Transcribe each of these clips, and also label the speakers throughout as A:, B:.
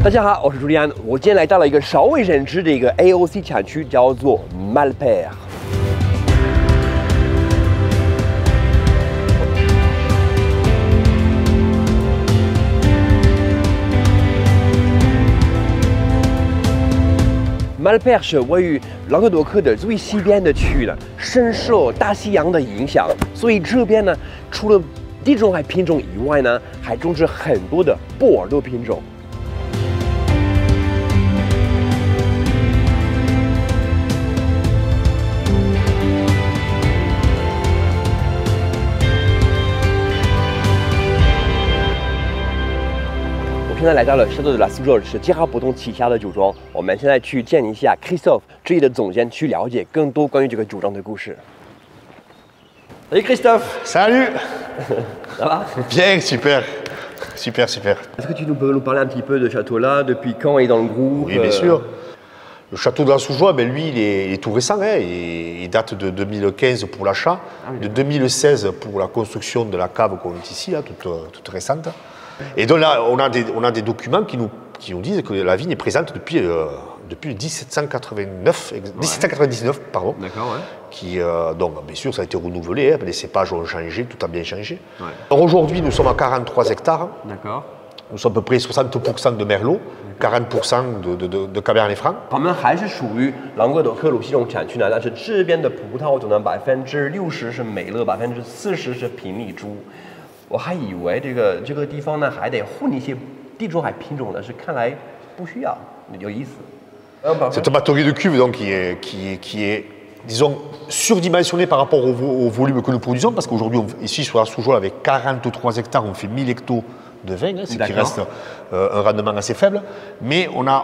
A: 大家好，我是朱利安。我今天来到了一个少为人知的一个 AOC 产区，叫做 Malper。Malper 是位于朗格多克的最西边的区域了，深受大西洋的影响，所以这边呢，除了地中海品种以外呢，还种植很多的波尔多品种。现在来到了Château de la Soujolle，是杰哈伯通旗下的酒庄。我们现在去见一下 Christophe 这里的总监，去了解更多关于这个酒庄的故事。Salut Christophe.
B: Salut.
A: Ça va?
B: Bien, super. Super, super.
A: Est-ce que tu peux nous parler un petit peu de château-là? Depuis quand il est dans le groupe?
B: Oui, bien sûr. Le château de la Soujolle, ben lui, il est tout récent. Hein. Il date de 2015 pour l'achat, de 2016 pour la construction de la cave qu'on est ici, là, toute récente. Et donc là, on a des documents qui nous disent que la vigne est présente depuis 1789, 1799, pardon.
A: D'accord, ouais.
B: Donc, bien sûr, ça a été renouvelé, hein, les cépages ont changé, tout a bien changé. Ouais. Alors aujourd'hui, nous sommes à 43 hectares.
A: D'accord.
B: Nous sommes à peu près 60% de Merlot, 40% de Cabernet Franc.
A: 他们还是属于朗格多克鲁西种产区呢，但是这边的葡萄酒呢，60%是美乐，40%是品丽珠。我还以为这个地方呢还得混一些地中海品种的，是看来不需要，有意思。
B: C'est un batterie de cuve donc qui est, disons, surdimensionné par rapport au volume que nous produisons, parce qu'aujourd'hui, ici sur la Soujolle, avec 43 hectares, on fait 1000 hectos de vin, hein, ce qui reste un rendement assez faible. Mais on a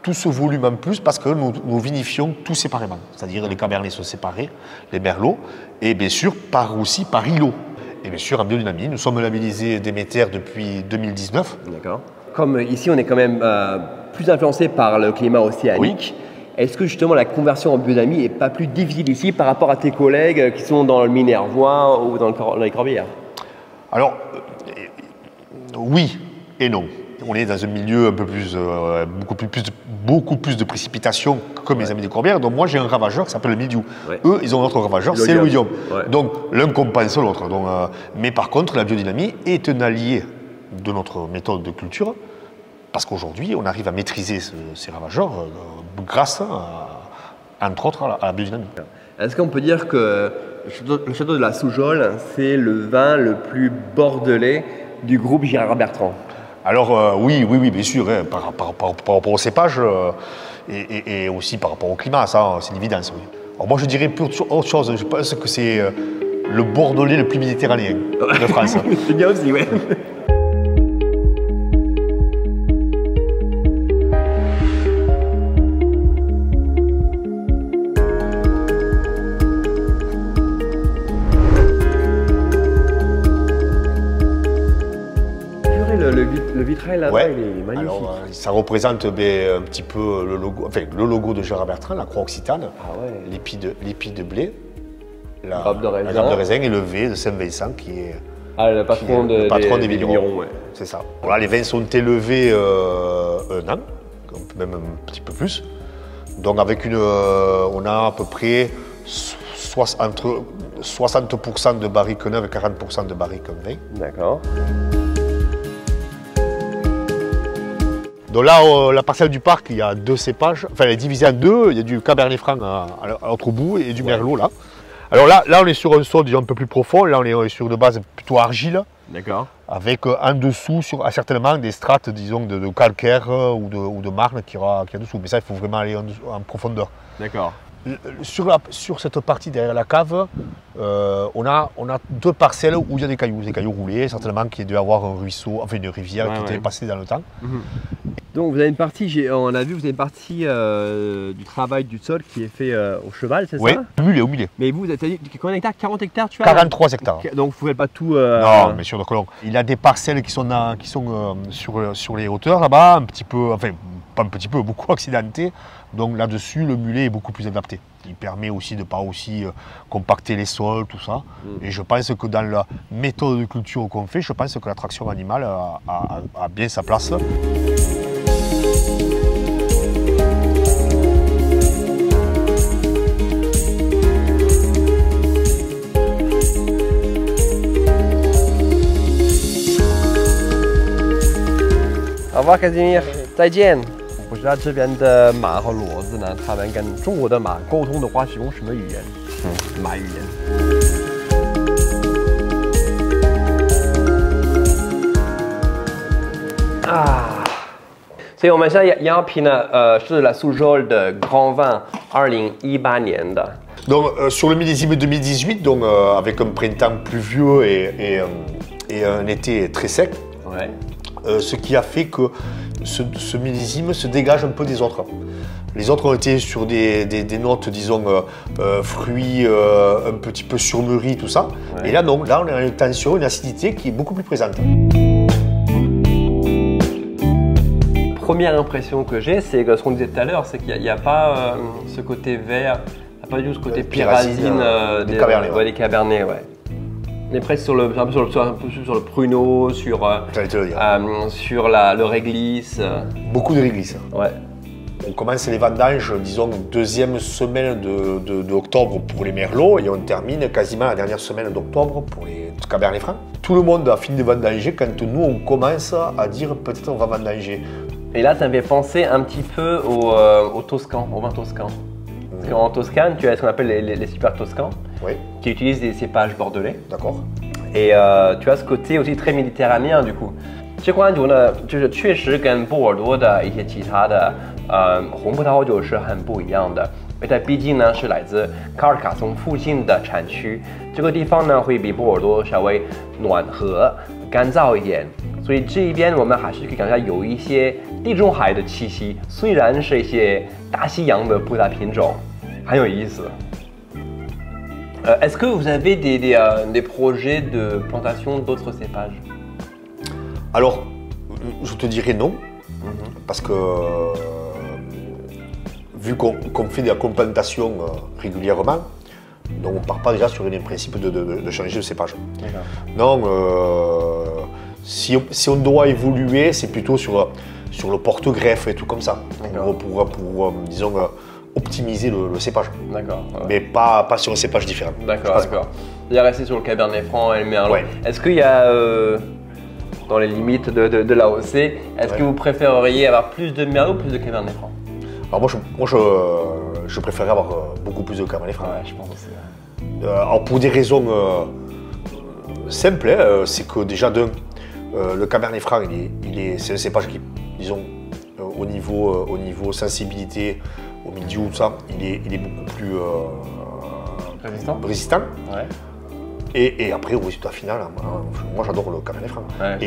B: tout ce volume en plus parce que nous vinifions tout séparément. C'est-à-dire les cabernets sont séparés, les merlots, et bien sûr par îlot. Et bien sûr en biodynamie. Nous sommes labellisés Déméter depuis 2019.
A: D'accord. Comme ici, on est quand même plus influencé par le climat océanique. Oui. Est-ce que justement la conversion en biodynamie n'est pas plus difficile ici par rapport à tes collègues qui sont dans le Minervois ou dans les Corbières?
B: Alors, oui et non. On est dans un milieu un peu plus, beaucoup plus de précipitations comme les amis des Corbières. Donc moi j'ai un ravageur qui s'appelle le mildiou. Ouais. Eux ils ont un autre ravageur, c'est l'oïdium. Ouais. Donc l'un compense l'autre. Mais par contre la biodynamie est un allié de notre méthode de culture parce qu'aujourd'hui on arrive à maîtriser ces ravageurs grâce entre autres à la biodynamie.
A: Est-ce qu'on peut dire que le château de la Soujolle c'est le vin le plus bordelais du groupe Girard Bertrand?
B: Alors oui, bien sûr, hein, par rapport au cépage et aussi par rapport au climat, ça c'est une évidence. Oui. Alors moi je dirais autre chose, je pense que c'est le Bordelais le plus méditerranéen de France.
A: C'est bien aussi, oui. Le vitrail là-bas, ouais. Il est magnifique.
B: Alors, ça représente un petit peu le logo de Girard Bertrand, la croix occitane, l'épi de blé, la grappe de raisin et le V de Saint-Vincent qui est
A: le patron des vignerons. Ouais.
B: C'est ça. Voilà, les vins sont élevés un an, même un petit peu plus. Donc avec on a à peu près entre 60% de barriques neuves et 40% de barriques vin. D'accord. Donc là, la parcelle du parc, il y a deux cépages, enfin elle est divisée en deux, il y a du Cabernet Franc à l'autre bout et du Merlot là. Alors là, on est sur un sol disons, un peu plus profond, là on est sur une base plutôt argile. D'accord. Avec en dessous, certainement des strates disons, de calcaire ou de marne qu'il y a dessous. Mais ça, il faut vraiment aller en profondeur.
A: D'accord.
B: sur cette partie derrière la cave, on a 2 parcelles où il y a des cailloux roulés, certainement qu'il doit y avoir un ruisseau, enfin une rivière qui était passée dans le temps.
A: Donc vous avez une partie, on a vu, vous avez une partie du travail du sol qui est fait au cheval, c'est
B: oui,
A: ça?
B: Oui, au milieu.
A: Mais vous êtes dit combien d'hectares? 40 hectares tu as?
B: 43 hectares.
A: Donc vous ne pouvez pas tout...
B: Non, mais sur le colon. Il y a des parcelles qui sont sur les hauteurs là-bas, un petit peu, enfin pas un petit peu, beaucoup accidentées. Donc là-dessus, le mulet est beaucoup plus adapté. Il permet aussi de ne pas aussi compacter les sols, tout ça. Et je pense que dans la méthode de culture qu'on fait, je pense que la traction animale a bien sa place.
A: Au revoir Casimir，再见。不知道这边的马和骡子呢，他们跟中国的马沟通的话是用什么语言？马语言。啊，所以我们现在要品呢，是la Soujol de Grand Vin 2018年的。
B: Donc sur le millésime 2018, donc avec un printemps pluvieux et un été très sec.
A: Ouais.
B: Ce qui a fait que ce millésime se dégage un peu des autres. Les autres ont été sur des notes, disons, fruits, un petit peu surmûris, tout ça. Ouais. Et là, non, là, on a une tension, une acidité qui est beaucoup plus présente.
A: Première impression que j'ai, c'est ce qu'on disait tout à l'heure, c'est qu'il n'y a pas ce côté vert, il n'y a pas du tout ce côté pyrazine
B: des cabernets.
A: Ouais, des cabernets, ouais. On est presque un peu sur le pruneau, sur le réglisse.
B: Beaucoup de réglisse.
A: Ouais.
B: On commence les vendanges, disons, deuxième semaine d'octobre pour les merlots et on termine quasiment la dernière semaine d'octobre pour les cabernets francs. Tout le monde a fini de vendanger quand nous on commence à dire peut-être on va vendanger.
A: Et là, ça me fait penser un petit peu au Toscan, au vin toscan. Parce qu'en Toscane, tu as ce qu'on appelle les super toscans,
B: oui,
A: qui utilisent des cépages bordelais.
B: D'accord.
A: Et tu as ce côté aussi très méditerranéen du coup。这款酒呢，就是确实跟波尔多的一些其他的红葡萄酒是很不一样的，因为它毕竟呢是来自卡尔卡松附近的产区，这个地方呢会比波尔多稍微暖和、干燥一点，所以这一边我们还是可以感觉到有一些地中海的气息，虽然是一些大西洋的葡萄品种，很有意思。Est-ce que vous avez des projets de plantation d'autres cépages?
B: Alors, je te dirais non, parce que vu qu'on fait de la complantation régulièrement, donc on ne part pas déjà sur un principe de changer de cépage. Non, si on doit évoluer, c'est plutôt sur le porte-greffe et tout comme ça, pour disons, optimiser le cépage.
A: D'accord. Ouais.
B: Mais pas sur un cépage différent.
A: D'accord, d'accord. Il y a resté sur le Cabernet Franc et le Merlot.
B: Ouais.
A: Est-ce qu'il y a, dans les limites de l'AOC, est-ce que vous préféreriez avoir plus de Merlot ou plus de Cabernet Franc?
B: Alors moi je préférerais avoir beaucoup plus de Cabernet Franc.
A: Ouais, je pense aussi. Ouais.
B: Alors pour des raisons simples, hein, c'est que déjà le Cabernet Franc, c'est un cépage qui, disons, au niveau sensibilité, au milieu, tout ça, il est beaucoup plus résistant.
A: Ouais.
B: Et après, au résultat final, moi j'adore le Cabernet Franc.
A: Ouais,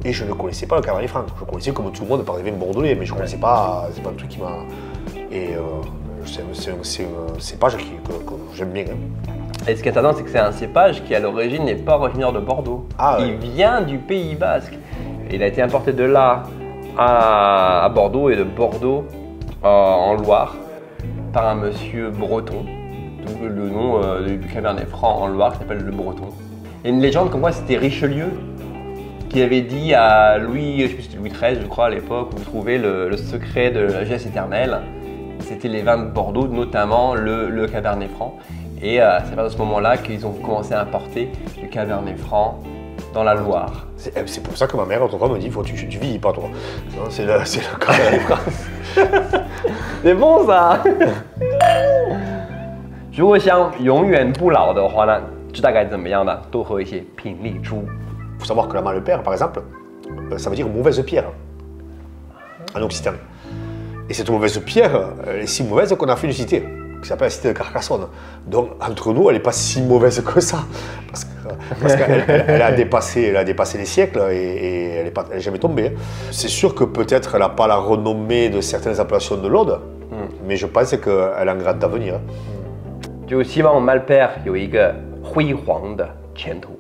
B: et je ne connaissais pas le Cabernet Franc. Je connaissais comme tout le monde par des vins bordelais, mais je ne connaissais pas, c'est pas un truc qui m'a... Et c'est un cépage que j'aime bien. Hein.
A: Et ce qui est intéressant, c'est que c'est un cépage qui à l'origine n'est pas originaire de Bordeaux.
B: Ah,
A: il vient du Pays Basque. Il a été importé de là à Bordeaux et de Bordeaux en Loire par un monsieur breton. Donc le nom du Cabernet Franc en Loire s'appelle le Breton. Il y a une légende comme quoi c'était Richelieu qui avait dit à Louis XIII, je crois à l'époque, où vous trouvez le secret de la jeunesse éternelle. C'était les vins de Bordeaux, notamment le Cabernet Franc. Et c'est à partir de ce moment-là qu'ils ont commencé à importer du Cabernet Franc dans la Loire.
B: C'est pour ça que ma mère, autrefois, me dit faut tu vieillis pas, toi. C'est le Cabernet Franc.
A: C'est bon ça 如果想永远不老的话呢，这大概怎么样呢？多喝一些品丽珠。
B: Il faut savoir que la Mallepère, par exemple, ça veut dire mauvaise pierre en occitan. Et cette mauvaise pierre, elle est si mauvaise qu'on a fait une cité, qui s'appelle la cité de Carcassonne. Donc, entre nous, elle n'est pas si mauvaise que ça. Parce qu'elle elle a dépassé les siècles et elle n'est jamais tombée. C'est sûr que peut-être elle n'a pas la renommée de certaines appellations de l'Aude, mais je pense qu'elle a un grand avenir.
A: 就希望 Malpère 有一个辉煌的前途。